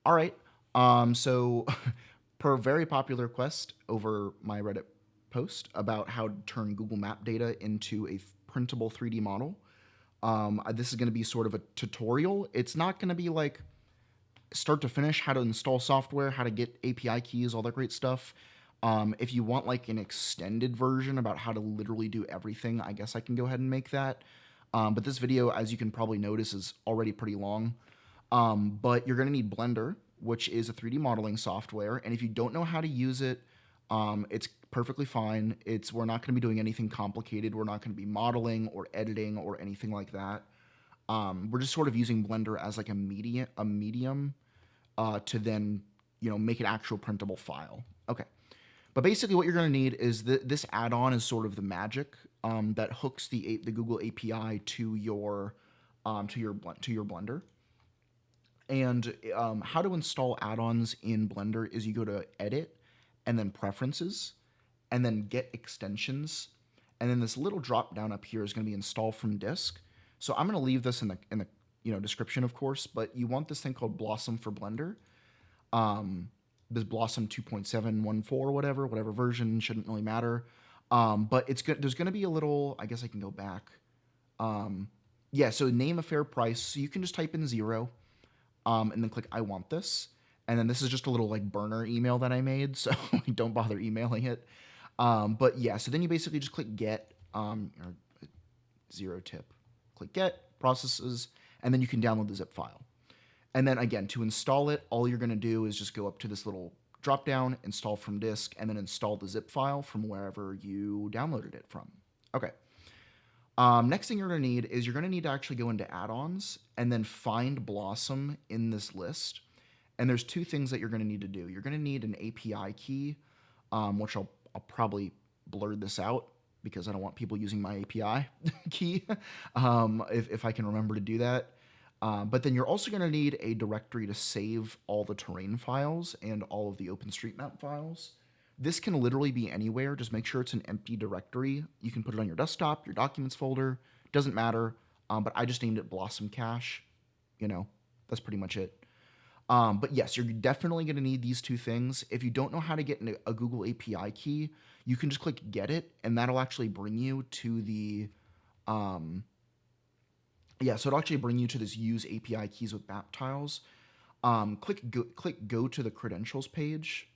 All right. So per very popular request over my Reddit post about how to turn Google Map data into a printable 3D model, this is going to be sort of a tutorial. It's not going to be like start to finish how to install software, how to get API keys, all that great stuff. If you want like an extended version about how to literally do everything, I guess I can go ahead and make that. But this video, as you can probably notice, is already pretty long. But you're going to need Blender, which is a 3D modeling software. And if you don't know how to use it, it's perfectly fine. We're not going to be doing anything complicated. We're not going to be modeling or editing or anything like that. We're just sort of using Blender as like a medium to then make an actual printable file. Okay, but basically what you're going to need is this add-on is sort of the magic that hooks the Google API to your Blender. And how to install add-ons in Blender is you go to Edit and then Preferences and then Get Extensions. And then this little drop down up here is going to be Install from Disk. So I'm going to leave this in the description, of course, but you want this thing called Blossom for Blender. This Blossom 2.714 or whatever version, shouldn't really matter. But it's good. There's going to be a little, I guess I can go back. Yeah, so name a fair price. So you can just type in 0 and then click I want this. And then this is just a little like burner email that I made, so don't bother emailing it. But yeah, so then you basically just click get, or 0 tip. Click get, processes, and then you can download the zip file. And then again, to install it, all you're going to do is just go up to this little drop down, install from disk, and then install the zip file from wherever you downloaded it from. Okay. Next thing you're going to need is you're going to need to actually go into add-ons and then find Blossom in this list. And there's two things that you're going to need to do. You're going to need an API key, which I'll probably blur this out because I don't want people using my API key if I can remember to do that. But then you're also going to need a directory to save all the terrain files and all of the OpenStreetMap files. This can literally be anywhere. Just make sure it's an empty directory. You can put it on your desktop, your documents folder. Doesn't matter. But I just named it Blossom Cache. That's pretty much it. But yes, you're definitely going to need these two things. If you don't know how to get a Google API key, you can just click Get It, and that'll actually bring you to the so it'll actually bring you to this Use API Keys with Map Tiles. Click Go to the Credentials page,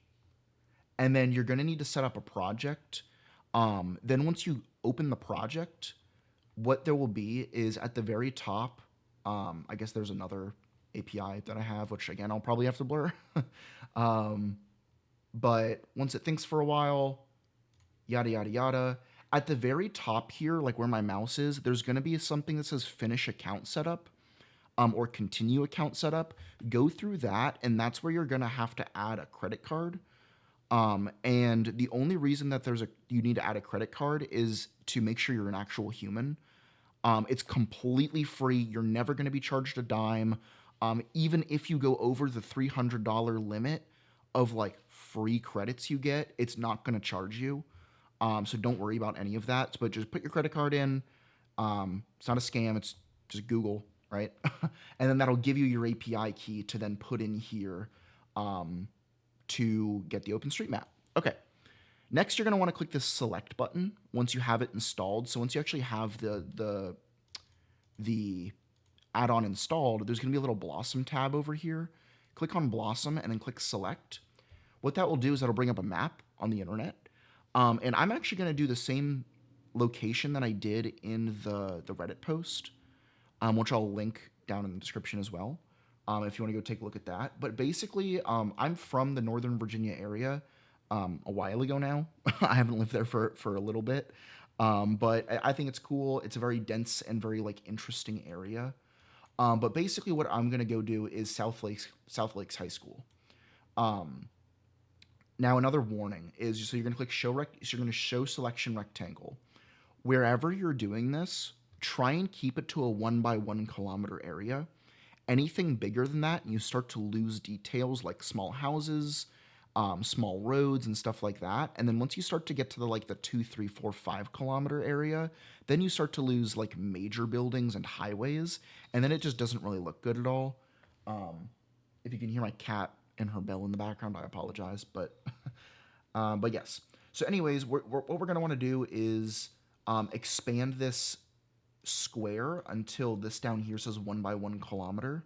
and then you're going to need to set up a project. Then once you open the project, what there will be is at the very top, I guess there's another API that I have, which again, I'll probably have to blur. But once it thinks for a while, yada, yada, yada. At the very top here, like where my mouse is, there's going to be something that says Finish Account Setup or Continue Account Setup. Go through that, and that's where you're going to have to add a credit card. And the only reason that you need to add a credit card is to make sure you're an actual human. It's completely free. You're never going to be charged a dime. Even if you go over the $300 limit of like free credits you get, it's not going to charge you. So don't worry about any of that. But just put your credit card in. It's not a scam. It's just Google, right? And then that'll give you your API key to then put in here to get the OpenStreetMap. Okay. Next, you're going to want to click this Select button once you have it installed. So once you actually have the add-on installed, there's going to be a little Blossom tab over here. Click on Blossom and then click Select. What that will do is that'll bring up a map on the internet. And I'm actually going to do the same location that I did in the Reddit post, which I'll link down in the description as well, if you want to go take a look at that. But basically, I'm from the Northern Virginia area a while ago now. I haven't lived there for a little bit, but I think it's cool. It's a very dense and very like interesting area. But basically, what I'm going to go do is South Lakes High School. Now, another warning is so you're going to click so you're going to show selection rectangle. Wherever you're doing this, try and keep it to a 1 by 1 kilometer area. Anything bigger than that, and you start to lose details like small houses, small roads, and stuff like that. And then once you start to get to the 2, 3, 4, 5 kilometer area, then you start to lose like major buildings and highways, and then it just doesn't really look good at all. If you can hear my cat and her bell in the background, I apologize. But yes. So, anyways, what we're going to want to do is expand this square until this down here says 1 by 1 kilometer.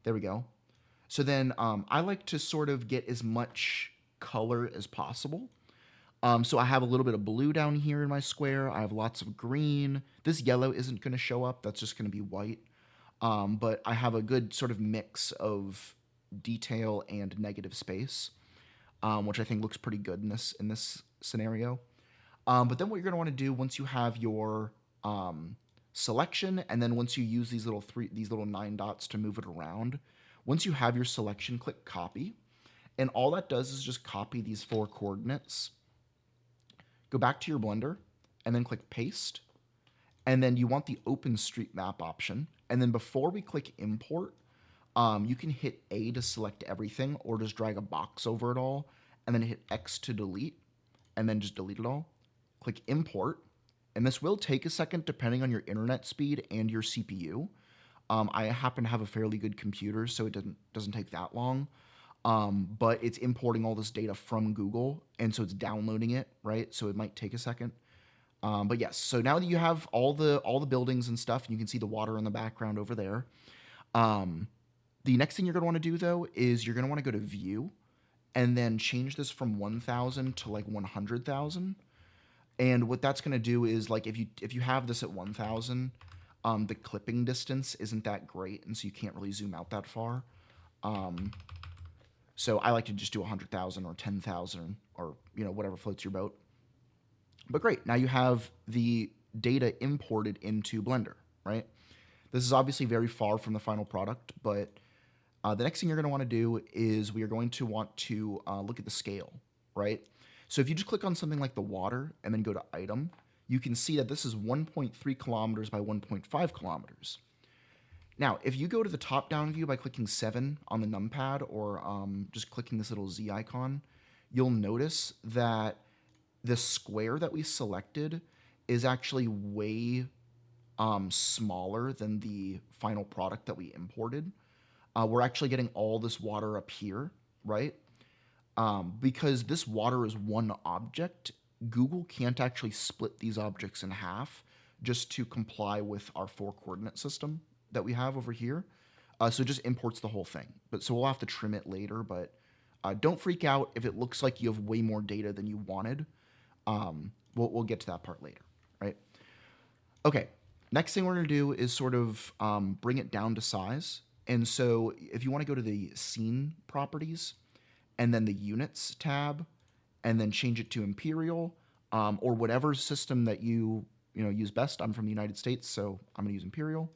There we go. So then I like to sort of get as much color as possible. So I have a little bit of blue down here in my square. I have lots of green. This yellow isn't going to show up. That's just going to be white. But I have a good sort of mix of detail and negative space, which I think looks pretty good in this scenario. But then what you're going to want to do once you have your selection, and then once you use these little 9 dots to move it around, once you have your selection, click copy, and all that does is just copy these 4 coordinates. Go back to your Blender, and then click paste, and then you want the OpenStreetMap option, and then before we click import, you can hit A to select everything, or just drag a box over it all, and then hit X to delete, and then just delete it all. Click import, and this will take a second depending on your internet speed and your CPU. I happen to have a fairly good computer, so it doesn't take that long. But it's importing all this data from Google, and so it's downloading it, right? So it might take a second. But yes, so now that you have all the buildings and stuff, and you can see the water in the background over there, the next thing you're going to want to do, though, is you're going to want to go to View, and then change this from 1,000 to like 100,000. And what that's going to do is, like, if you have this at 1,000, the clipping distance isn't that great, and so you can't really zoom out that far. So I like to just do 100,000 or 10,000 or whatever floats your boat. But great, now you have the data imported into Blender, right? This is obviously very far from the final product, but the next thing you're going to want to do is we are going to want to look at the scale, right? So if you just click on something like the water and then go to item, you can see that this is 1.3 kilometers by 1.5 kilometers. Now, if you go to the top-down view by clicking 7 on the numpad, or just clicking this little Z icon, you'll notice that the square that we selected is actually way smaller than the final product that we imported. We're actually getting all this water up here, right? Because this water is one object, Google can't actually split these objects in half just to comply with our 4-coordinate system that we have over here. So it just imports the whole thing. So we'll have to trim it later, but don't freak out if it looks like you have way more data than you wanted. We'll get to that part later, right? Okay, next thing we're going to do is sort of bring it down to size. And so if you want to go to the scene properties and then the units tab, and then change it to imperial, or whatever system that you use best. I'm from the United States, so I'm going to use imperial.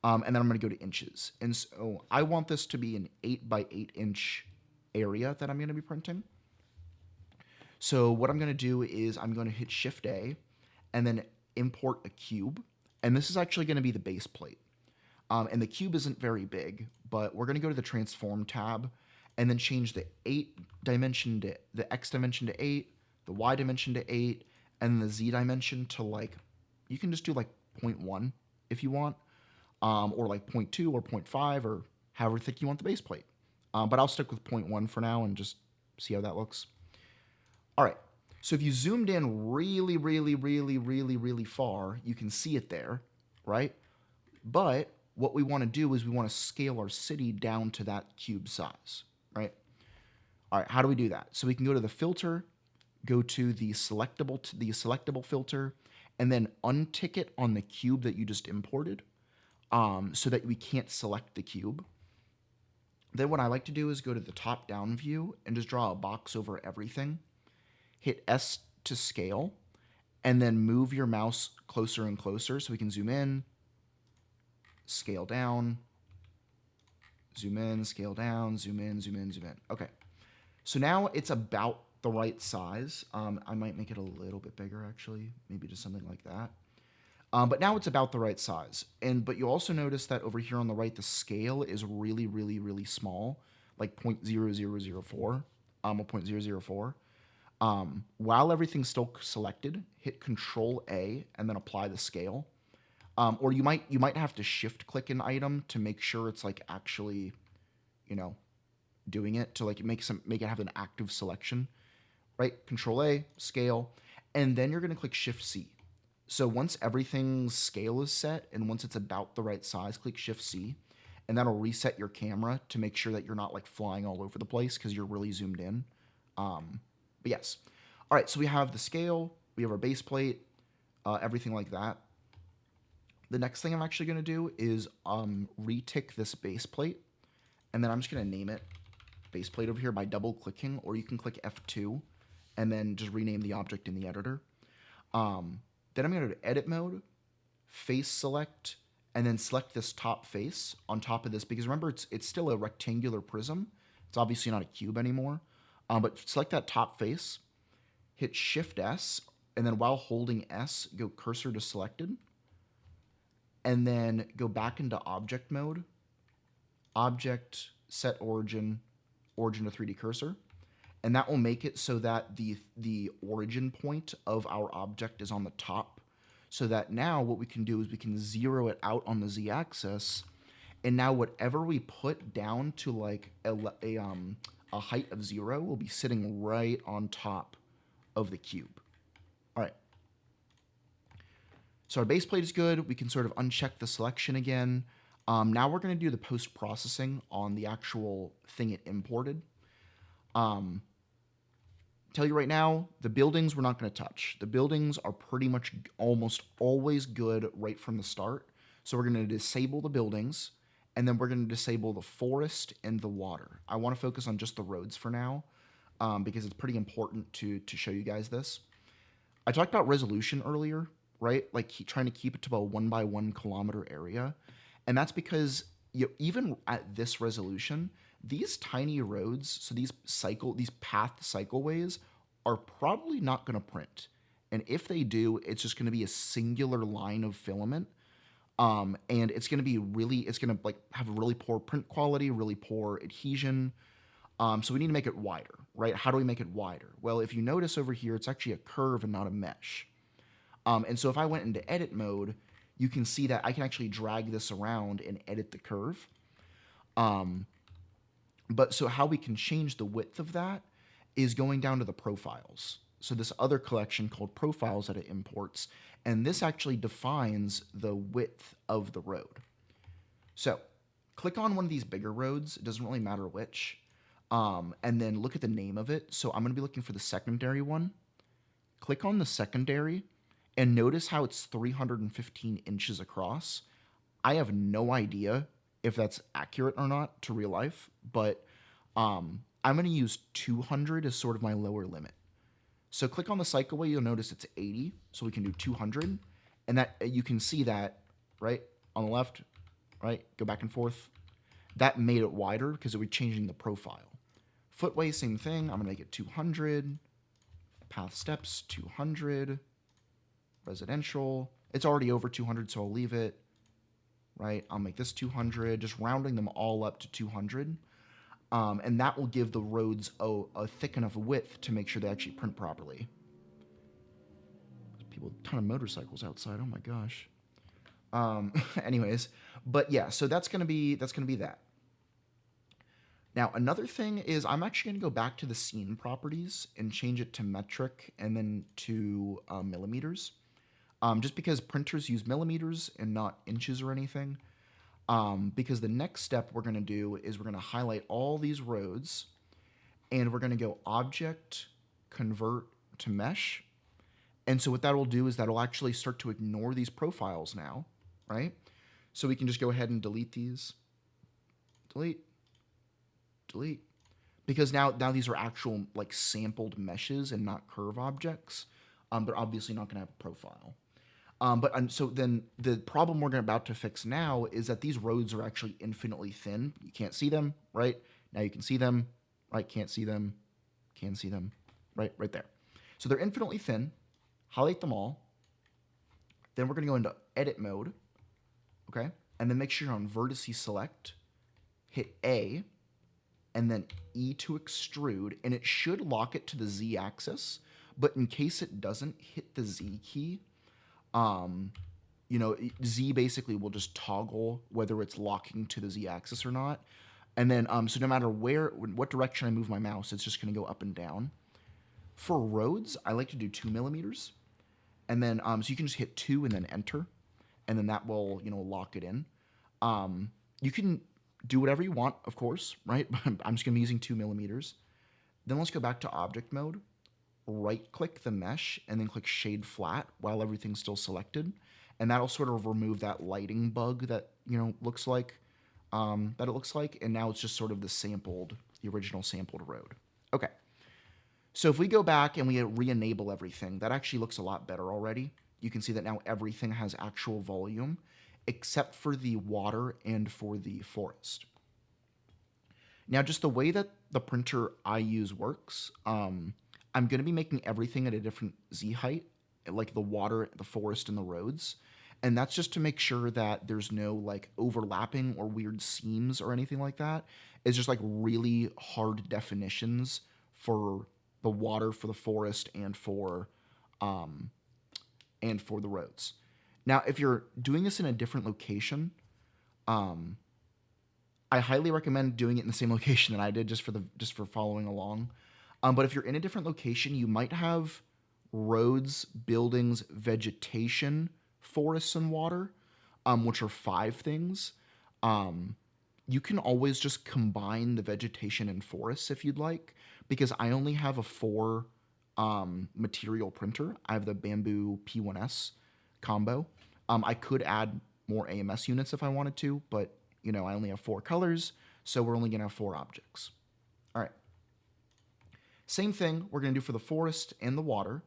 And then I'm going to go to inches. And so I want this to be an 8 by 8 inch area that I'm going to be printing. So what I'm going to do is I'm going to hit Shift A and then import a cube. And this is actually going to be the base plate. And the cube isn't very big, but we're going to go to the transform tab and then change the the X dimension to 8, the Y dimension to 8, and the Z dimension to you can just do 0.1 if you want, or 0.2 or 0.5 or however thick you want the base plate. But I'll stick with 0.1 for now and just see how that looks. All right, so if you zoomed in really, really, really, really, really far, you can see it there, right? But what we want to do is we want to scale our city down to that cube size, right? All right, how do we do that? So we can go to the filter, go to the selectable filter, and then untick it on the cube that you just imported, so that we can't select the cube. Then what I like to do is go to the top-down view and just draw a box over everything. Hit S to scale, and then move your mouse closer and closer so we can zoom in, scale down, zoom in, scale down, zoom in, zoom in, zoom in. Okay. So now it's about the right size. I might make it a little bit bigger, actually. Maybe just something like that. But now it's about the right size. But you also notice that over here on the right, the scale is really, really, really small, like 0.0004, or 0.004. While everything's still selected, hit Control A and then apply the scale. Or you might have to shift click an item to make sure it's actually, you know, doing it to like make it have an active selection, right? Control A, scale, and then you're going to click Shift C. So once everything's scale is set and once it's about the right size, click Shift C, and that'll reset your camera to make sure that you're not like flying all over the place because you're really zoomed in. But yes. All right, so we have the scale, we have our base plate, everything like that. The next thing I'm actually going to do is retick this base plate, and then I'm just going to name it base plate over here by double clicking, or you can click F2 and then just rename the object in the editor. Then I'm going to go to edit mode, face select, and then select this top face on top of this, because remember, it's still a rectangular prism. It's obviously not a cube anymore. But select that top face, hit Shift S, and then while holding S, go cursor to selected, and then go back into object mode, object, set origin, origin to 3D cursor. And that will make it so that the origin point of our object is on the top, so that now what we can do is we can zero it out on the z-axis, and now whatever we put down to like a height of 0 will be sitting right on top of the cube. All right. So our base plate is good. We can sort of uncheck the selection again. Now we're going to do the post-processing on the actual thing it imported. Tell you right now, the buildings we're not going to touch. The buildings are pretty much almost always good right from the start. So we're going to disable the buildings, and then we're going to disable the forest and the water. I want to focus on just the roads for now, because it's pretty important to show you guys this. I talked about resolution earlier, right? Like trying to keep it to about 1 by 1 kilometer area. And that's because even at this resolution, these tiny roads, so these path cycleways, are probably not going to print. And if they do, it's just going to be a singular line of filament. And it's going to be it's going to like have really poor print quality, really poor adhesion. So we need to make it wider, right? How do we make it wider? Well, if you notice over here, it's actually a curve and not a mesh. And so if I went into edit mode, you can see that I can actually drag this around and edit the curve. But so how we can change the width of that is going down to the profiles. So this other collection called profiles that it imports, and this actually defines the width of the road. So click on one of these bigger roads, it doesn't really matter which, and then look at the name of it. So I'm going to be looking for the secondary one. Click on the secondary, and notice how it's 315 inches across. I have no idea if that's accurate or not to real life, but I'm going to use 200 as sort of my lower limit. So click on the cycleway, you'll notice it's 80, so we can do 200, and that you can see that, right, on the left, right, go back and forth. That made it wider because it was changing the profile. Footway, same thing, I'm going to make it 200, path steps, 200, residential, it's already over 200, so I'll leave it, right, I'll make this 200, just rounding them all up to 200. And that will give the roads a thick enough width to make sure they actually print properly. People, a ton of motorcycles outside. Oh my gosh. Anyways, but yeah, so that's gonna be that. Now another thing is I'm actually gonna go back to the scene properties and change it to metric and then to millimeters, just because printers use millimeters and not inches or anything. Because the next step we're going to do is we're going to highlight all these roads, and we're going to go object, convert to mesh. And so what that will do is that'll actually start to ignore these profiles now, right? So we can just go ahead and delete these. Delete. Delete. Because now these are actual like sampled meshes and not curve objects. But obviously not going to have a profile. So then the problem we're about to fix now is that these roads are actually infinitely thin. You can't see them, right? Now you can see them, right? Can't see them, can see them, right there. So they're infinitely thin. Highlight them all. Then we're going to go into edit mode, okay? And then make sure you're on vertices select, hit A, and then E to extrude, and it should lock it to the Z axis, but in case it doesn't, hit the Z key. Z basically will just toggle whether it's locking to the Z axis or not. And then, so no matter what direction I move my mouse, it's just going to go up and down. For roads, I like to do 2 millimeters. And then, so you can just hit 2 and then enter. And then that will, lock it in. You can do whatever you want, of course, right? I'm just going to be using 2 millimeters. Then let's go back to object mode. Right click the mesh and then click shade flat while everything's still selected. And that'll sort of remove that lighting bug that, looks like, that it looks like. And now it's just sort of the original sampled road. Okay. So if we go back and we re-enable everything, that actually looks a lot better already. You can see that now everything has actual volume, except for the water and for the forest. Now, just the way that the printer I use works, I'm going to be making everything at a different Z height, like the water, the forest, and the roads. And that's just to make sure that there's no like overlapping or weird seams or anything like that. It's just like really hard definitions for the water, for the forest, and for the roads. Now, if you're doing this in a different location, I highly recommend doing it in the same location that I did, just for following along. But if you're in a different location, you might have roads, buildings, vegetation, forests, and water, which are 5 things. You can always just combine the vegetation and forests if you'd like, because I only have a 4 material printer. I have the Bamboo P1S combo. I could add more AMS units if I wanted to, but I only have 4 colors, so we're only going to have 4 objects. All right. Same thing we're going to do for the forest and the water.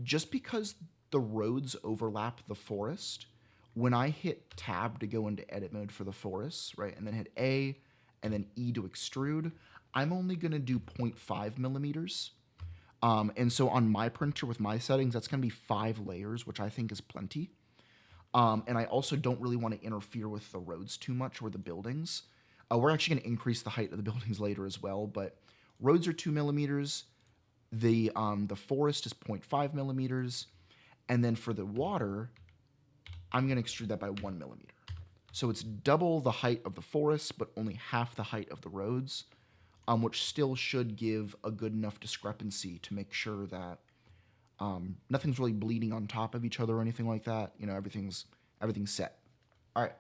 Just because the roads overlap the forest, when I hit tab to go into edit mode for the forests, right, and then hit A and then E to extrude, I'm only going to do 0.5 millimeters. And so on my printer with my settings, that's going to be 5 layers, which I think is plenty. And I also don't really want to interfere with the roads too much or the buildings. We're actually going to increase the height of the buildings later as well, but roads are 2 millimeters. The forest is 0.5 millimeters. And then for the water, I'm going to extrude that by 1 millimeter. So it's double the height of the forest, but only half the height of the roads, which still should give a good enough discrepancy to make sure that nothing's really bleeding on top of each other or anything like that. Everything's set. All right.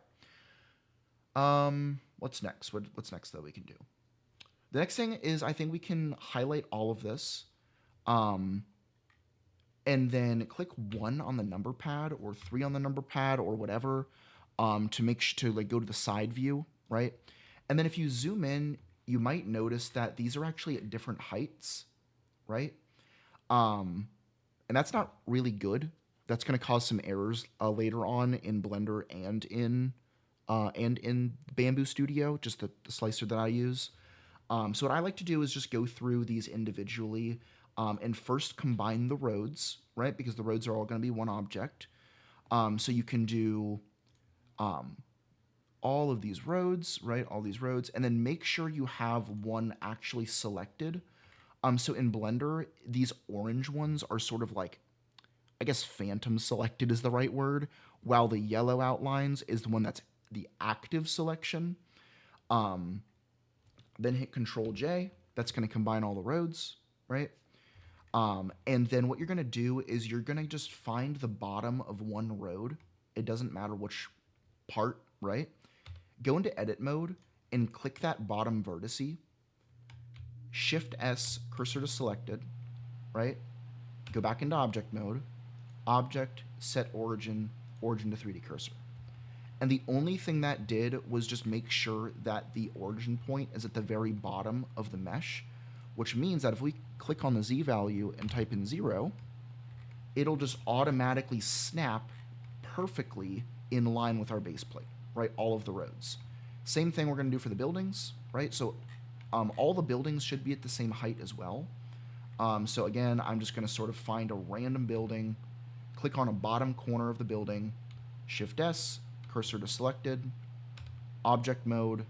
What's next? What's next that we can do? The next thing is I think we can highlight all of this, and then click 1 on the number pad or 3 on the number pad or whatever, to like go to the side view, right? And then if you zoom in, you might notice that these are actually at different heights, right? And that's not really good. That's going to cause some errors later on in Blender and in Bamboo Studio, just the slicer that I use. So what I like to do is just go through these individually, and first combine the roads, right? Because the roads are all going to be one object. So you can do all of these roads, right? All these roads, and then make sure you have one actually selected. So in Blender, these orange ones are sort of like, I guess phantom selected is the right word, while the yellow outlines is the one that's the active selection. Then hit Control J. That's going to combine all the roads, right? And then what you're going to do is you're going to just find the bottom of one road. It doesn't matter which part, right? Go into edit mode and click that bottom vertice. Shift S, cursor to selected, right? Go back into object mode, object, set origin, origin to 3D cursor. And the only thing that did was just make sure that the origin point is at the very bottom of the mesh, which means that if we click on the Z value and type in 0, it'll just automatically snap perfectly in line with our base plate, right? All of the roads. Same thing we're going to do for the buildings, right? So all the buildings should be at the same height as well. So again, I'm just going to sort of find a random building, click on a bottom corner of the building, Shift S, cursor to selected, object mode,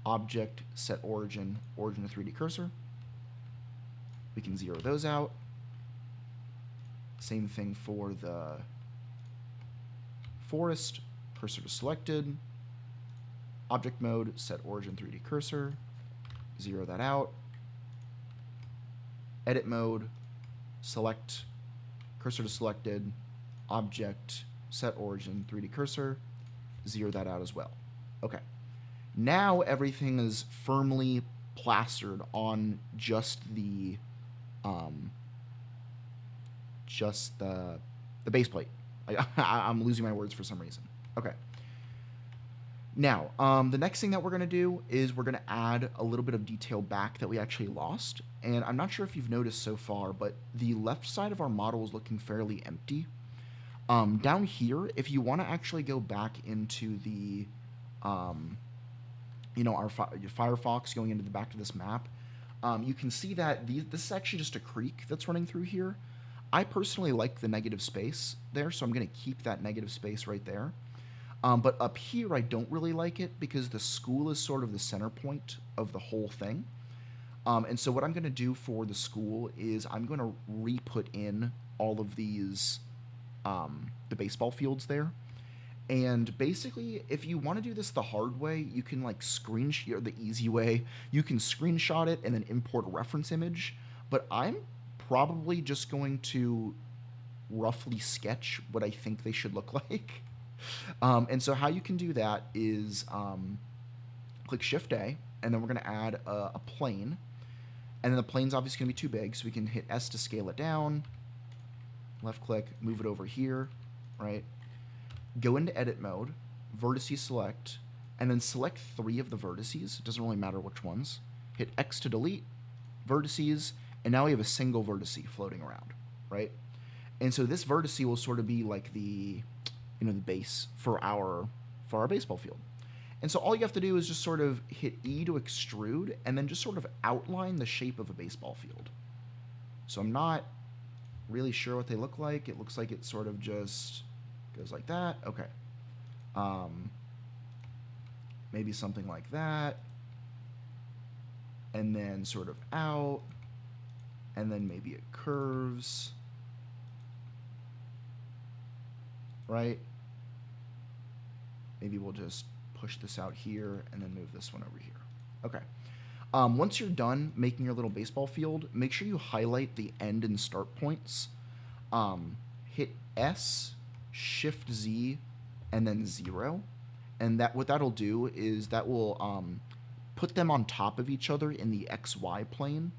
object, set origin, origin to 3D cursor. We can zero those out. Same thing for the forest, cursor to selected, Object mode, set origin 3D cursor, 0 that out. Edit mode, select cursor to selected, object, set origin 3D cursor, 0 that out as well. Okay. Now everything is firmly plastered on just the base plate. I'm losing my words for some reason. Okay. Now, the next thing that we're going to do is we're going to add a little bit of detail back that we actually lost. And I'm not sure if you've noticed so far, but the left side of our model is looking fairly empty. Down here, if you want to actually go back into the, our Firefox going into the back of this map, you can see that this is actually just a creek that's running through here. I personally like the negative space there, so I'm going to keep that negative space right there. But up here, I don't really like it because the school is sort of the center point of the whole thing. And so what I'm going to do for the school is I'm going to re-put in all of these, the baseball fields there. And basically, if you want to do this the hard way, you can like or the easy way, you can screenshot it and then import a reference image. But I'm probably just going to roughly sketch what I think they should look like. And so how you can do that is click Shift A, and then we're going to add a plane. And then the plane's obviously going to be too big, so we can hit S to scale it down. Left click, move it over here, right? Go into edit mode, vertices select, and then select 3 of the vertices. It doesn't really matter which ones. Hit X to delete, vertices, and now we have a single vertice floating around, right? And so this vertice will sort of be like the base for our baseball field. And so all you have to do is just sort of hit E to extrude and then just sort of outline the shape of a baseball field. So I'm not really sure what they look like. It looks like it sort of just goes like that. Okay. Maybe something like that. And then sort of out. And then maybe it curves. Right? Maybe we'll just push this out here and then move this one over here. Okay. Once you're done making your little baseball field, make sure you highlight the end and start points. Hit S, Shift Z, and then 0. And what that'll do is that will put them on top of each other in the XY plane,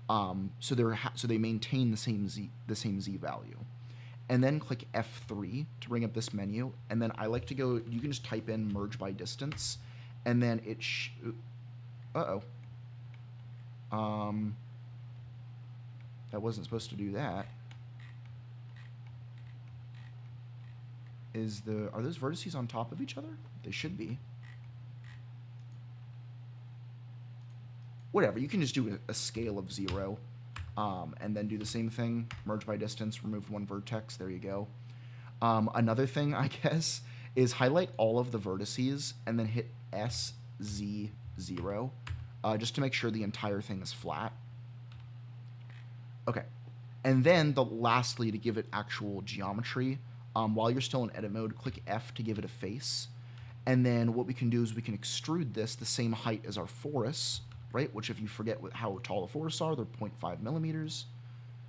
so they maintain the same Z value. And then click F3 to bring up this menu. And then I like to go, you can just type in merge by distance. And then it, that wasn't supposed to do that. Are those vertices on top of each other? They should be. Whatever, you can just do a scale of 0. And then do the same thing, merge by distance, remove 1 vertex, there you go. Another thing, I guess, is highlight all of the vertices and then hit SZ0, just to make sure the entire thing is flat. Okay, and then lastly, to give it actual geometry, while you're still in edit mode, click F to give it a face. And then what we can do is we can extrude this the same height as our forests, right? Which, if you forget how tall the forests are, they're 0.5 millimeters.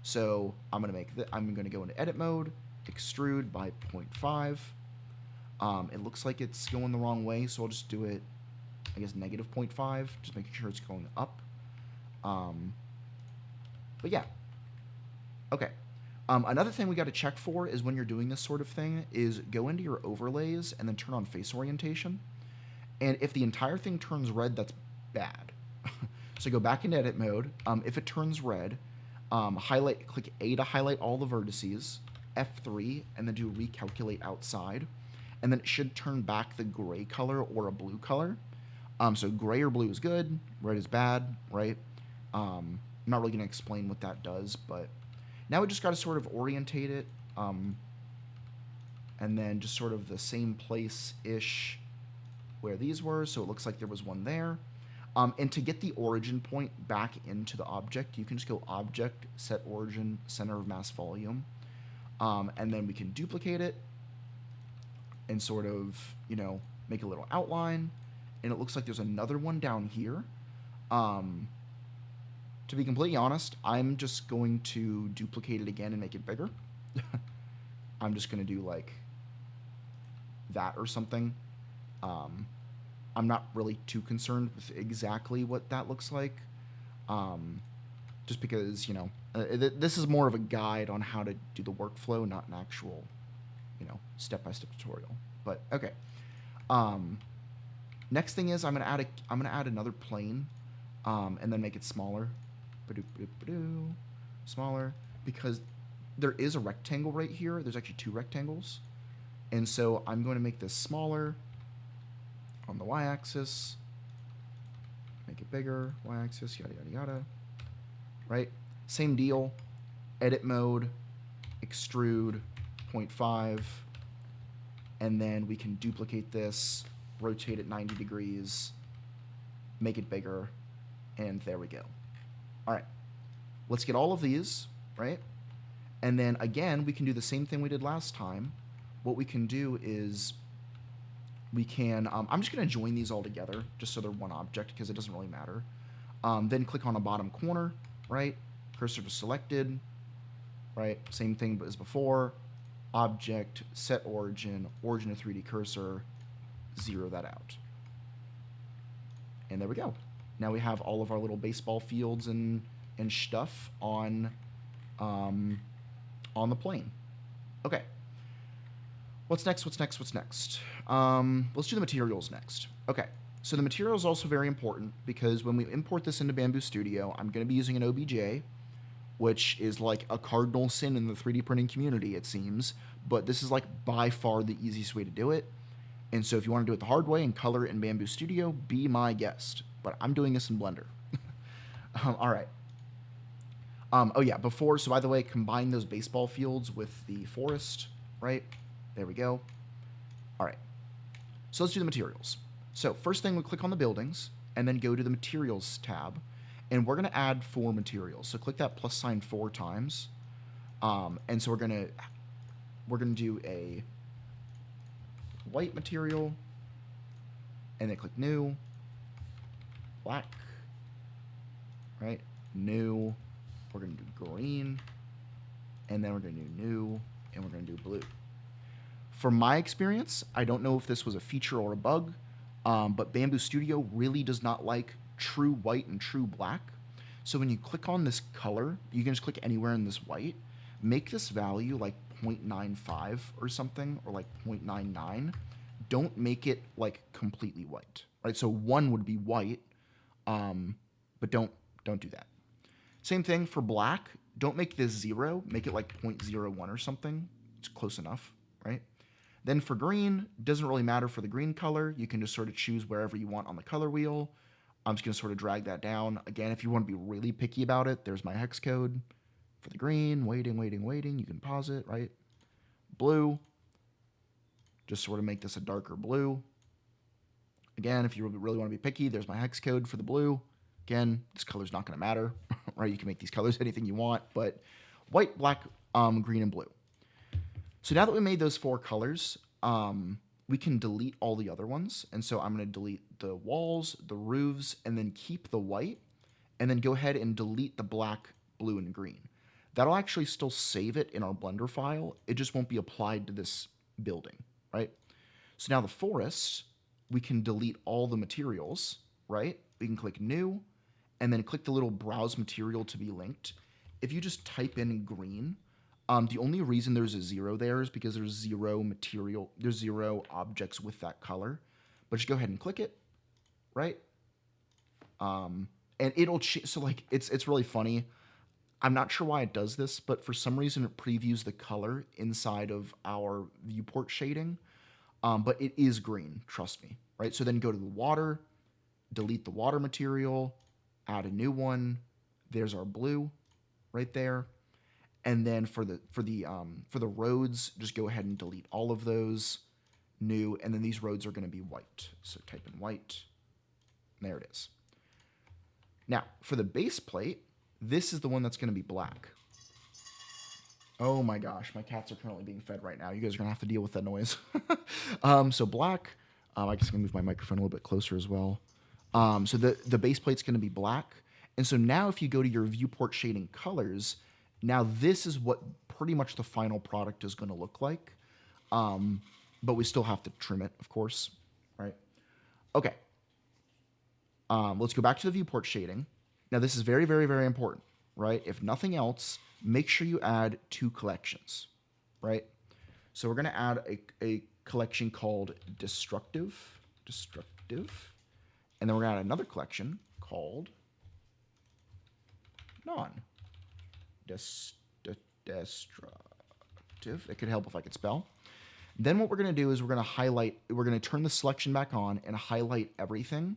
So I'm going to go into edit mode, extrude by 0.5. It looks like it's going the wrong way, so I'll just do it, I guess, negative 0.5, just making sure it's going up. But yeah. Okay. Another thing we got to check for is when you're doing this sort of thing is go into your overlays and then turn on face orientation. And if the entire thing turns red, that's bad. So go back into edit mode. If it turns red, click A to highlight all the vertices, F3, and then do recalculate outside. And then it should turn back the gray color or a blue color. So gray or blue is good, red is bad, right? I'm not really going to explain what that does, but now we just got to sort of orientate it, and then just sort of the same place-ish where these were, so it looks like there was one there. And to get the origin point back into the object, you can just go Object, Set Origin, Center of Mass Volume, and then we can duplicate it and sort of, make a little outline, and it looks like there's another one down here. Um, to be completely honest, I'm just going to duplicate it again and make it bigger. I'm just going to do like that or something. Um, I'm not really too concerned with exactly what that looks like. Um, just because, this is more of a guide on how to do the workflow, not an actual, step-by-step tutorial. But okay. Um, Next thing is I'm gonna add another plane, and then make it smaller, smaller, because there is a rectangle right here. There's actually two rectangles, and so I'm going to make this smaller on the y-axis, make it bigger, y-axis, yada yada yada. Right? Same deal. Edit mode, extrude, 0.5, and then we can duplicate this, rotate it 90 degrees, make it bigger, and there we go. All right, let's get all of these, right? And then again, we can do the same thing we did last time. What we can do is we can, I'm just gonna join these all together just so they're one object because it doesn't really matter. Then click on the bottom corner, right? Cursor to selected, right? Same thing as before. Object, set origin, origin to 3D cursor, zero that out. And there we go. Now we have all of our little baseball fields and stuff on the plane. Okay. What's next? Let's do the materials next. Okay. So the material is also very important because when we import this into Bamboo Studio, I'm going to be using an OBJ, which is like a cardinal sin in the 3D printing community, it seems. But this is like by far the easiest way to do it. And so if you want to do it the hard way and color it in Bamboo Studio, be my guest. But I'm doing this in Blender. All right. Oh yeah, so by the way, combine those baseball fields with the forest, right? There we go. All right. So let's do the materials. So first thing, we click on the buildings and then go to the materials tab. And we're going to add 4 materials. So click that plus sign 4 times. And so we're going to do a white material, and then click new, black, right? New, we're going to do green, and then we're going to do new, and we're going to do blue. From my experience, I don't know if this was a feature or a bug, but Bamboo Studio really does not like true white and true black. So when you click on this color, you can just click anywhere in this white, make this value like 0.95 or something, or like 0.99. Don't make it like completely white, right? So 1 would be white, but don't do that. Same thing for black. Don't make this 0. Make it like 0.01 or something. It's close enough, right? Then for green, doesn't really matter for the green color. You can just sort of choose wherever you want on the color wheel. I'm just going to sort of drag that down. Again, if you want to be really picky about it, there's my hex code for the green. Waiting. You can pause it, right? Blue. Just sort of make this a darker blue. Again, if you really want to be picky, there's my hex code for the blue. Again, this color's not going to matter, right? You can make these colors anything you want, but white, black, green, and blue. So now that we made those 4 colors, we can delete all the other ones. And so I'm going to delete the walls, the roofs, and then keep the white, and then go ahead and delete the black, blue, and green. That'll actually still save it in our Blender file. It just won't be applied to this building, right? So now the forest, we can delete all the materials, right? We can click new, and then click the little browse material to be linked. If you just type in green, the only reason there's a 0 there is because there's 0 material, there's 0 objects with that color. But just go ahead and click it, right? And it'll so like it's really funny. I'm not sure why it does this, but for some reason it previews the color inside of our viewport shading. But it is green, trust me, right? So then go to the water, delete the water material, add a new one. There's our blue right there. And then for the roads, just go ahead and delete all of those, new, and then these roads are going to be white. So type in white. There it is. Now, for the base plate, this is the one that's going to be black. Oh my gosh, my cats are currently being fed right now. You guys are going to have to deal with that noise. So black, I guess I'm going to move my microphone a little bit closer as well. So the base plate's going to be black. And so now if you go to your viewport shading colors, now this is what pretty much the final product is going to look like. But we still have to trim it, of course, right? Okay. Let's go back to the viewport shading. Now this is very, very, very important, right? If nothing else, make sure you add 2 collections, right? So we're going to add a collection called destructive, and then we're going to add another collection called destructive. It could help if I could spell. Then what we're going to do is we're going to turn the selection back on and highlight everything,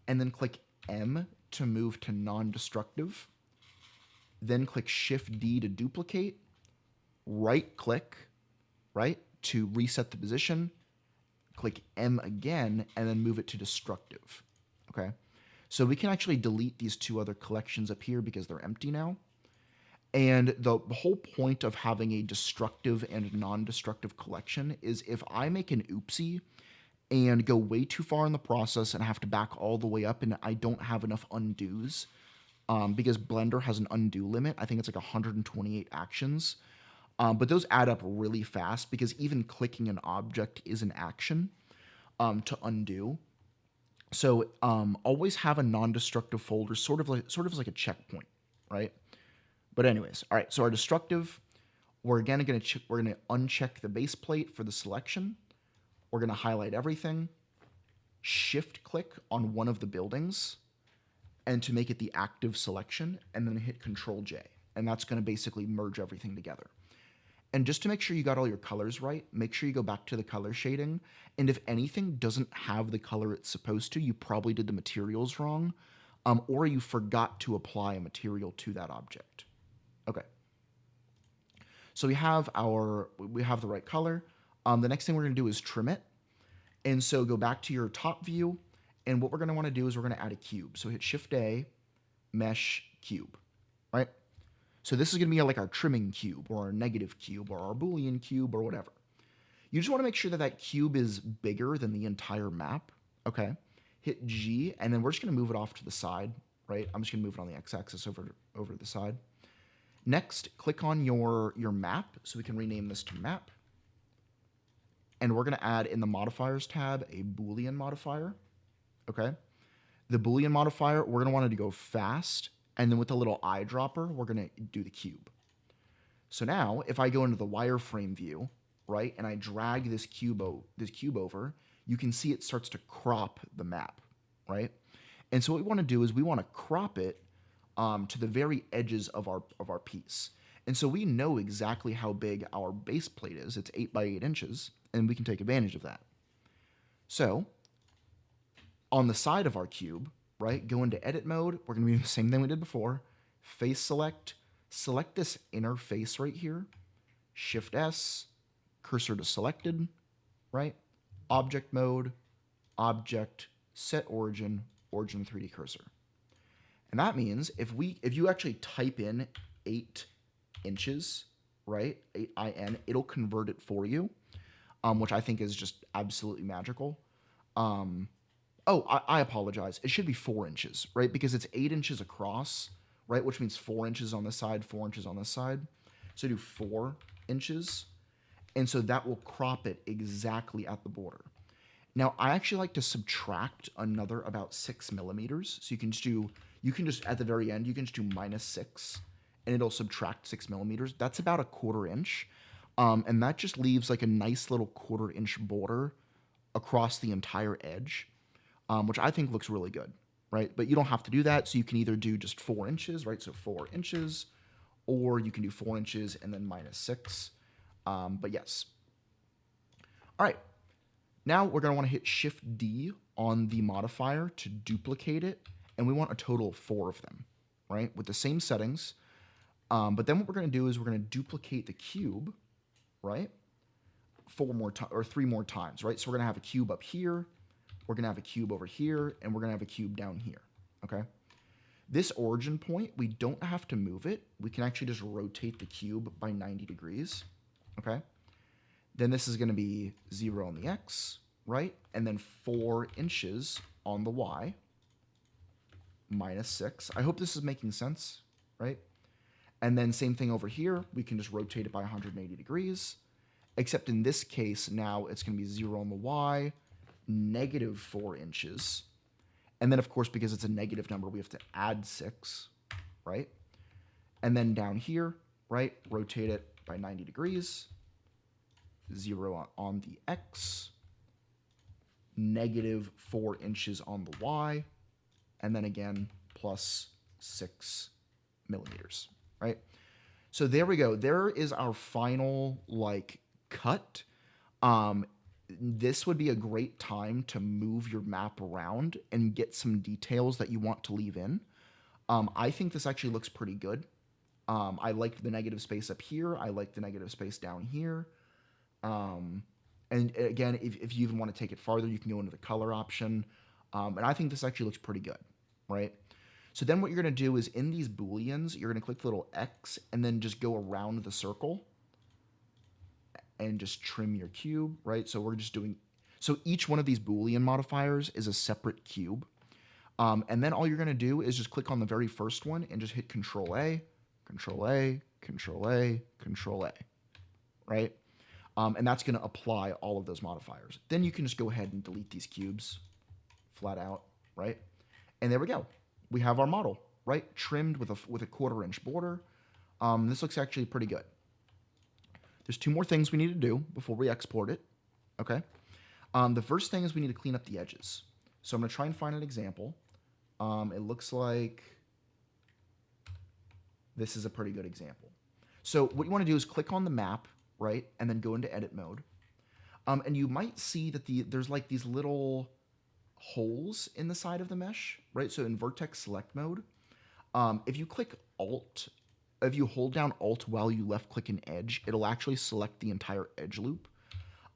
and then click M to move to non-destructive. Then click Shift D to duplicate, right click, right, to reset the position, click M again, and then move it to destructive, okay? So we can actually delete these 2 other collections up here because they're empty now. And the whole point of having a destructive and non-destructive collection is if I make an oopsie and go way too far in the process and have to back all the way up and I don't have enough undos, because Blender has an undo limit. I think it's like 128 actions. But those add up really fast because even clicking an object is an action to undo. So always have a non-destructive folder, sort of like a checkpoint, right? But anyways, all right. So our destructive, we're again going to uncheck the base plate for the selection. We're going to highlight everything, shift click on one of the buildings, and to make it the active selection, and then hit Control J, and that's going to basically merge everything together. And just to make sure you got all your colors right, make sure you go back to the color shading. And if anything doesn't have the color it's supposed to, you probably did the materials wrong, or you forgot to apply a material to that object. Okay. So we have the right color. The next thing we're going to do is trim it. And so go back to your top view, and what we're going to want to do is we're going to add a cube. So hit Shift A, Mesh, Cube, right? So this is going to be like our trimming cube or our negative cube or our Boolean cube or whatever. You just want to make sure that that cube is bigger than the entire map, okay? Hit G, and then we're just going to move it off to the side, right? I'm just going to move it on the x-axis over to the side. Next, click on your map, so we can rename this to map. And we're going to add in the modifiers tab a Boolean modifier, okay? The Boolean modifier, we're going to want it to go fast, and then with the little eyedropper, we're going to do the cube. So now, if I go into the wireframe view, right, and I drag this cube over, you can see it starts to crop the map, right? And so what we want to do is we want to crop it to the very edges of our piece. And so we know exactly how big our base plate is. It's 8 by 8 inches, and we can take advantage of that. So on the side of our cube, right, go into edit mode. We're going to do the same thing we did before. Face select this inner face right here. Shift S, cursor to selected, right? Object mode, object, set origin, origin 3D cursor. And that means if you actually type in 8 inches, right, 8IN, it'll convert it for you, which I think is just absolutely magical. I apologize. It should be 4 inches, right? Because it's 8 inches across, right? Which means 4 inches on this side, 4 inches on this side. So do 4 inches. And so that will crop it exactly at the border. Now, I actually like to subtract another about 6 millimeters. So you can just, at the very end, you can just do -6, and it'll subtract 6 millimeters. That's about a 1/4 inch. And that just leaves like a nice little 1/4 inch border across the entire edge, which I think looks really good, right? But you don't have to do that. So you can either do just 4 inches, right? So 4 inches, or you can do 4 inches and then -6. But yes. All right. Now we're going to want to hit Shift D on the modifier to duplicate it. And we want a total of 4 of them, right? With the same settings. But then what we're going to do is we're going to duplicate the cube, right? 3 more times, right? So we're going to have a cube up here. We're going to have a cube over here. And we're going to have a cube down here, okay? This origin point, we don't have to move it. We can actually just rotate the cube by 90 degrees, okay? Then this is going to be 0 on the X, right? And then 4 inches on the Y, minus 6. I hope this is making sense, right? And then same thing over here. We can just rotate it by 180 degrees. Except in this case, now it's going to be 0 on the Y, negative 4 inches. And then, of course, because it's a negative number, we have to add 6, right? And then down here, right, rotate it by 90 degrees. 0 on the X, negative 4 inches on the Y, and then again, plus 6 millimeters, right? So there we go. There is our final, like, cut. This would be a great time to move your map around and get some details that you want to leave in. I think this actually looks pretty good. I like the negative space up here. I like the negative space down here. And again, if you even want to take it farther, you can go into the color option. And I think this actually looks pretty good, right? So then what you're going to do is in these Booleans, you're going to click the little X and then just go around the circle and just trim your cube, right? So we're just doing, so each one of these Boolean modifiers is a separate cube. And then all you're going to do is just click on the very first one and just hit Control A, Control A, Control A, Control A, right? And that's going to apply all of those modifiers. Then you can just go ahead and delete these cubes flat out, right? And there we go. We have our model, right? Trimmed with a 1/4 inch border. This looks actually pretty good. There's 2 more things we need to do before we export it, okay? The first thing is we need to clean up the edges. So I'm going to try and find an example. It looks like this is a pretty good example. So what you want to do is click on the map, right? And then go into edit mode. And you might see that there's like these little holes in the side of the mesh, right? So in vertex select mode, if you click Alt, if you hold down Alt while you left click an edge, it'll actually select the entire edge loop.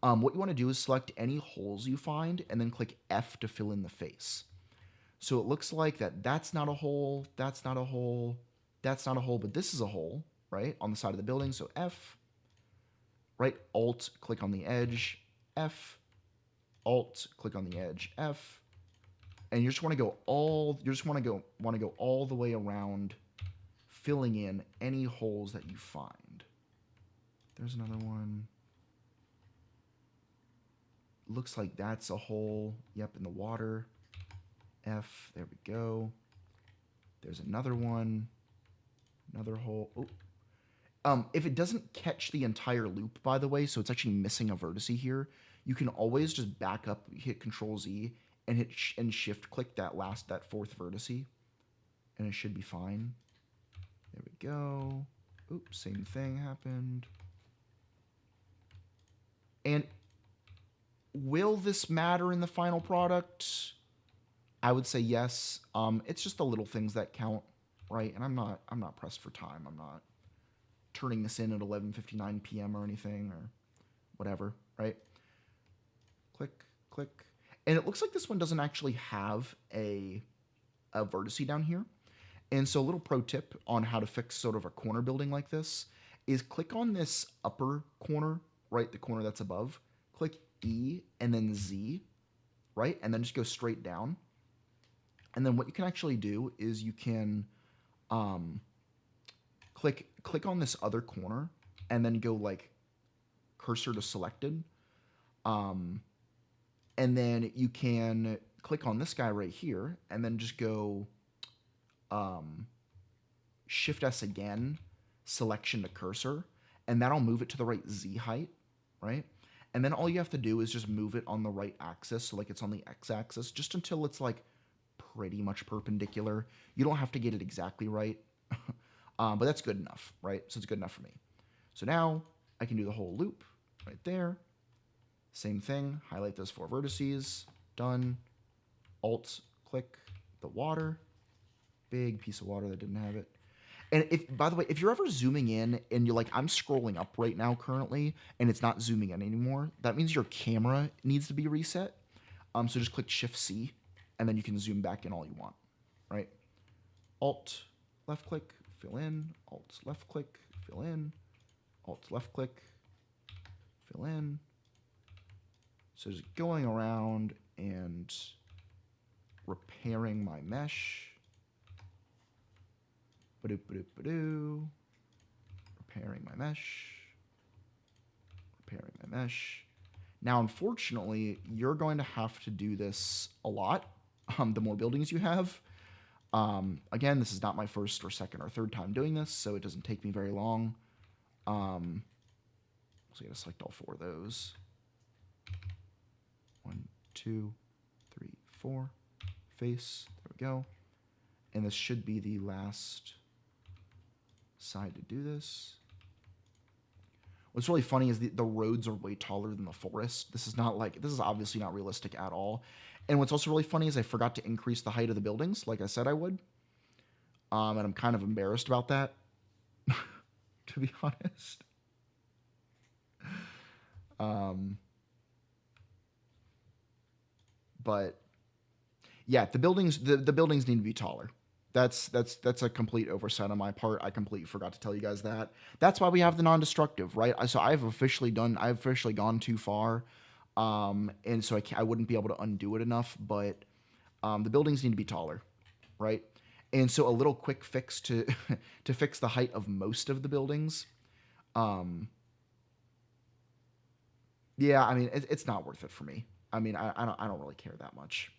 What you want to do is select any holes you find and then click F to fill in the face. So it looks like that's not a hole, that's not a hole, that's not a hole, but this is a hole, right? On the side of the building. So F, right? Alt, click on the edge, F, Alt, click on the edge, F, and you just want to go all the way around, filling in any holes that you find. There's another one. Looks like that's a hole. Yep, in the water. F, there we go. There's another one. Another hole. Oh. If it doesn't catch the entire loop, by the way, so it's actually missing a vertex here, you can always just back up, hit Control Z, and hit and Shift click that 4th vertex, and it should be fine. There we go. Oops, same thing happened. And will this matter in the final product? I would say yes. It's just the little things that count, right? And I'm not pressed for time. I'm not turning this in at 11:59 p.m. or anything or whatever, right? Click, click. And it looks like this one doesn't actually have a vertex down here. And so a little pro tip on how to fix sort of a corner building like this is click on this upper corner, right? The corner that's above. Click E and then Z, right? And then just go straight down. And then what you can actually do is you can click on this other corner and then go like cursor to selected. And then you can click on this guy right here and then just go Shift S again, selection to cursor, and that'll move it to the right Z height, right? And then all you have to do is just move it on the right axis, so like it's on the X axis, just until it's like pretty much perpendicular. You don't have to get it exactly right, but that's good enough, right? So it's good enough for me. So now I can do the whole loop right there. Same thing, highlight those 4 vertices, done. Alt, click the water. Big piece of water that didn't have it. And if, by the way, if you're ever zooming in and you're like, I'm scrolling up right now currently, and it's not zooming in anymore, that means your camera needs to be reset. So just click Shift-C, and then you can zoom back in all you want, right? Alt, left click, fill in, Alt, left click, fill in, Alt, left click, fill in, So just going around and repairing my mesh. Ba-doop-ba-doop-ba-doo. Repairing my mesh. Repairing my mesh. Now, unfortunately, you're going to have to do this a lot, the more buildings you have. Again, this is not my first or second or third time doing this, so it doesn't take me very long. So I gotta select all 4 of those. 1, 2, 3, 4. Face. There we go. And this should be the last side to do this. What's really funny is the roads are way taller than the forest. This is obviously not realistic at all. And what's also really funny is I forgot to increase the height of the buildings, like I said I would. And I'm kind of embarrassed about that, to be honest. But yeah, the buildings need to be taller. That's a complete oversight on my part. I completely forgot to tell you guys that. That's why we have the non-destructive, right? So I've officially gone too far, and so I wouldn't be able to undo it enough. But the buildings need to be taller, right? And so a little quick fix to to fix the height of most of the buildings. Yeah, I mean it's not worth it for me. I mean I don't really care that much.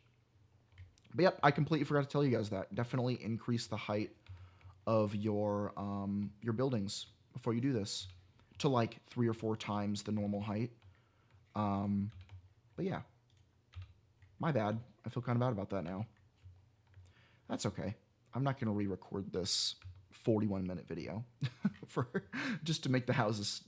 But yep, I completely forgot to tell you guys that. Definitely increase the height of your buildings before you do this to like 3 or 4 times the normal height. But yeah, my bad. I feel kind of bad about that now. That's okay. I'm not going to re-record this 41-minute video for just to make the houses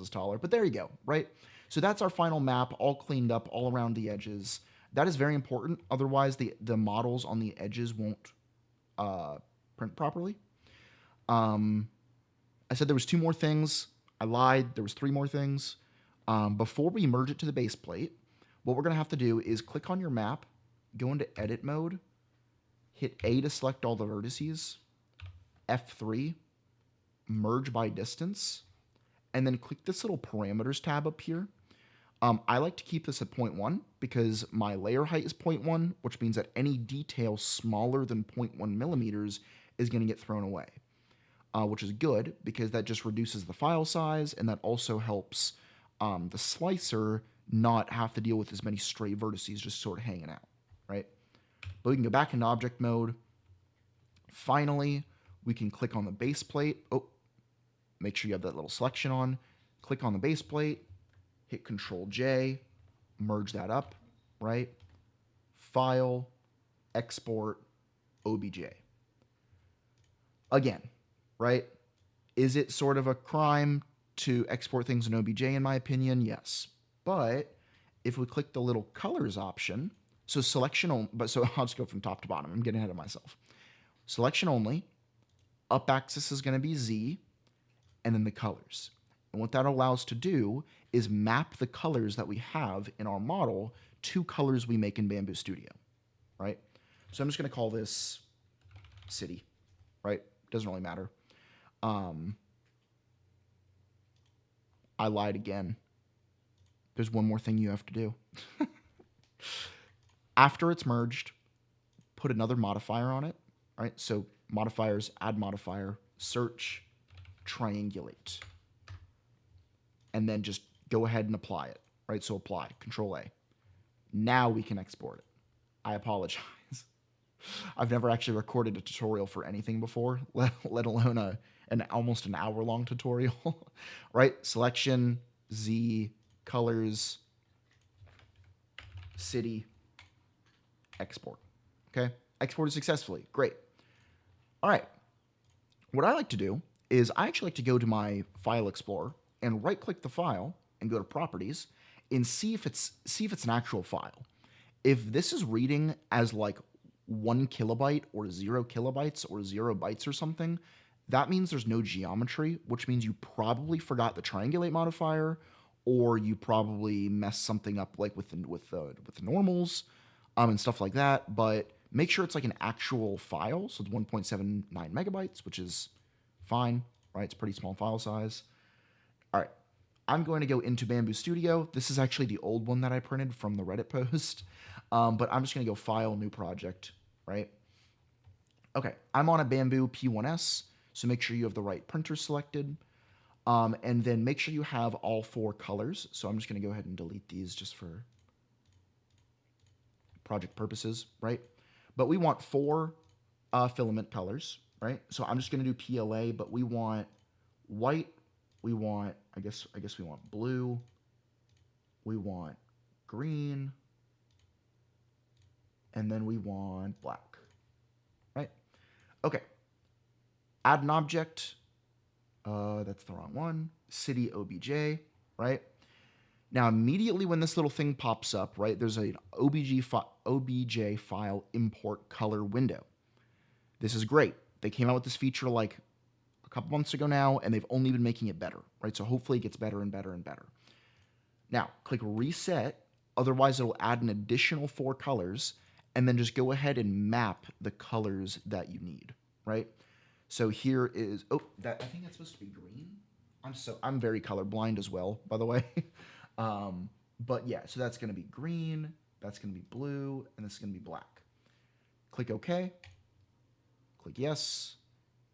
taller. But there you go, right? So that's our final map, all cleaned up, all around the edges. That is very important. Otherwise, the models on the edges won't print properly. I said there was 2 more things. I lied. There was 3 more things. Before we merge it to the base plate, what we're going to have to do is click on your map, go into edit mode, hit A to select all the vertices, F3, merge by distance, and then click this little parameters tab up here. I like to keep this at 0.1 because my layer height is 0.1, which means that any detail smaller than 0.1 millimeters is going to get thrown away, which is good because that just reduces the file size, and that also helps the slicer not have to deal with as many stray vertices just sort of hanging out, right? But we can go back into object mode. Finally, we can click on the base plate. Oh, make sure you have that little selection on. Click on the base plate. Hit Control J, merge that up, right? File, export, OBJ. Again, right? Is it sort of a crime to export things in OBJ, in my opinion? Yes. But if we click the little colors option, so selection only, so I'll just go from top to bottom. I'm getting ahead of myself. Selection only, up axis is going to be Z, and then the colors. And what that allows to do is map the colors that we have in our model to colors we make in Bamboo Studio, right? So I'm just going to call this city, right? Doesn't really matter. I lied again. There's one more thing you have to do. After it's merged, put another modifier on it, right? So modifiers, add modifier, search, triangulate. And then just go ahead and apply it, right? So apply, Control A. Now we can export it. I apologize. I've never actually recorded a tutorial for anything before, let alone an almost an hour-long tutorial, right? Selection, Z, colors, city, export, okay? Exported successfully, great. All right, what I like to do is I actually like to go to my File Explorer and right-click the file and go to Properties and see if it's an actual file. If this is reading as like 1 kilobyte or 0 kilobytes or 0 bytes or something, that means there's no geometry, which means you probably forgot the triangulate modifier, or you probably messed something up like with the normals and stuff like that. But make sure it's like an actual file, so it's 1.79 megabytes, which is fine, right? It's a pretty small file size. All right, I'm going to go into Bamboo Studio. This is actually the old one that I printed from the Reddit post. But I'm just going to go File, New Project, right? Okay, I'm on a Bamboo P1S, so make sure you have the right printer selected. And then make sure you have all 4 colors. So I'm just going to go ahead and delete these just for project purposes, right? But we want 4 filament colors, right? So I'm just going to do PLA, but we want white, we want, I guess we want blue, we want green, and then we want black, right? Okay. Add an object. That's the wrong one. City OBJ, right? Now, immediately when this little thing pops up, right, there's an OBJ file import color window. This is great. They came out with this feature like a couple months ago now, and they've only been making it better, right? So hopefully it gets better and better and better. Now, click Reset. Otherwise, it'll add an additional 4 colors, and then just go ahead and map the colors that you need, right? So here is, I think that's supposed to be green. I'm very colorblind as well, by the way. But yeah, so that's going to be green, that's going to be blue, and this is going to be black. Click OK. Click Yes.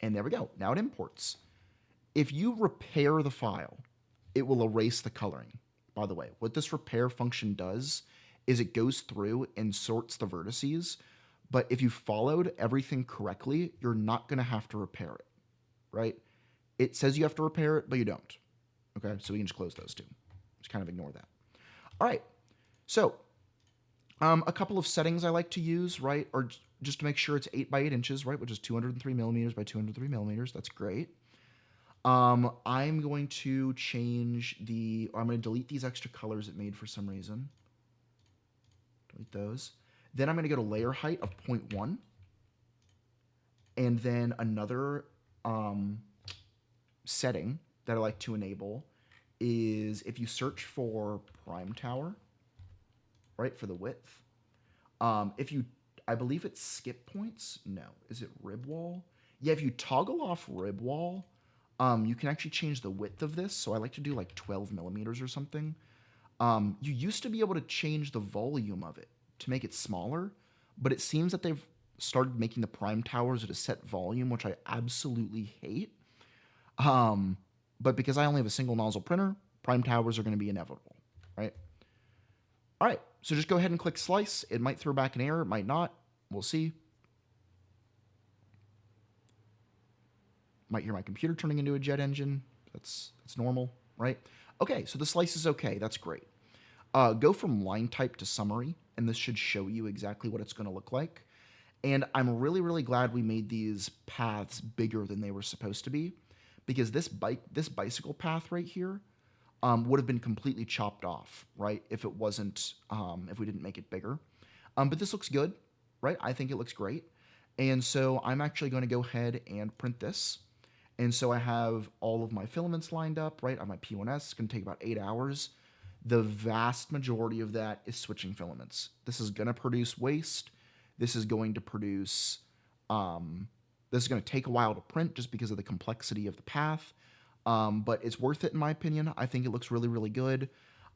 And there we go. Now it imports. If you repair the file, it will erase the coloring. By the way, what this repair function does is it goes through and sorts the vertices. But if you followed everything correctly, you're not going to have to repair it, right? It says you have to repair it, but you don't. Okay, so we can just close those two. Just kind of ignore that. All right, so a couple of settings I like to use, right, or just to make sure it's 8 by 8 inches, right, which is 203 millimeters by 203 millimeters. That's great. I'm going to I'm going to delete these extra colors it made for some reason. Delete those. Then I'm going to go to layer height of 0.1. And then another setting that I like to enable is if you search for prime tower, right, for the width. I believe it's skip points. No, is it rib wall? Yeah, if you toggle off rib wall, you can actually change the width of this. So I like to do like 12 millimeters or something. You used to be able to change the volume of it to make it smaller, but it seems that they've started making the prime towers at a set volume, which I absolutely hate. But because I only have a single nozzle printer, prime towers are going to be inevitable, right? All right, so just go ahead and click slice. It might throw back an error, it might not. We'll see. Might hear my computer turning into a jet engine. That's normal, right? Okay, so the slice is okay. That's great. Go from line type to summary, and this should show you exactly what it's going to look like. And I'm really, really glad we made these paths bigger than they were supposed to be, because this bicycle path right here would have been completely chopped off, right? If it wasn't, if we didn't make it bigger. But this looks good, right? I think it looks great. And so I'm actually going to go ahead and print this. And so I have all of my filaments lined up, right, on my P1S. It's going to take about 8 hours. The vast majority of that is switching filaments. This is going to produce waste. This is going to produce, this is going to take a while to print just because of the complexity of the path. But it's worth it in my opinion. I think it looks really, really good.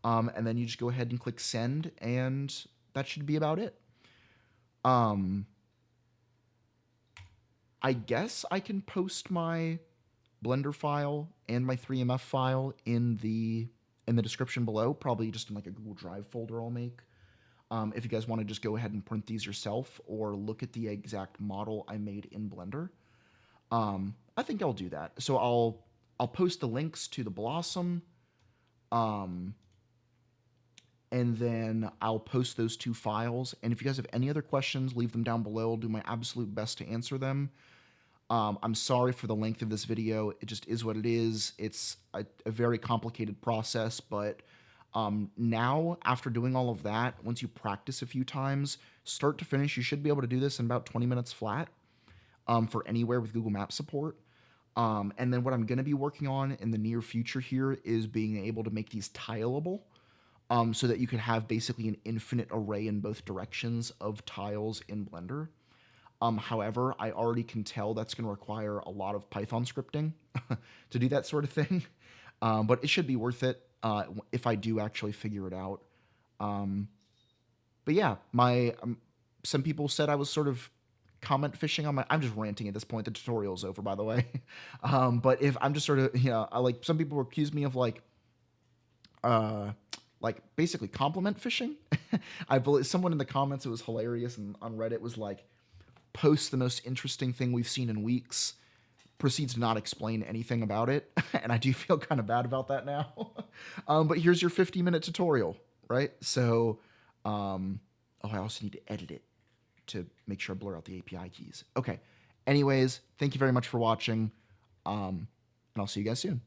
And then you just go ahead and click send, and that should be about it. I guess I can post my Blender file and my 3MF file in the description below, probably just in like a Google Drive folder I'll make. If you guys want to just go ahead and print these yourself or look at the exact model I made in Blender. I think I'll do that. So I'll post the links to the Blossom, and then I'll post those 2 files. And if you guys have any other questions, leave them down below. I'll do my absolute best to answer them. I'm sorry for the length of this video. It just is what it is. It's a very complicated process, but now, after doing all of that, once you practice a few times, start to finish, you should be able to do this in about 20 minutes flat for anywhere with Google Maps support. And then what I'm going to be working on in the near future here is being able to make these tileable, so that you could have basically an infinite array in both directions of tiles in Blender. However, I already can tell that's going to require a lot of Python scripting to do that sort of thing, but it should be worth it. if I do actually figure it out. Um, but yeah, my some people said I was sort of comment fishing on my. I'm just ranting at this point. The tutorial's over, by the way. But if I'm just sort of, I like, some people accuse me of uh, like basically compliment fishing. I believe someone in the comments, it was hilarious, and on Reddit was like, post the most interesting thing we've seen in weeks, proceeds to not explain anything about it, and I do feel kind of bad about that now. But here's your 50-minute tutorial, right? So, oh, I also need to edit it to make sure I blur out the API keys. Okay. Anyways, thank you very much for watching, and I'll see you guys soon.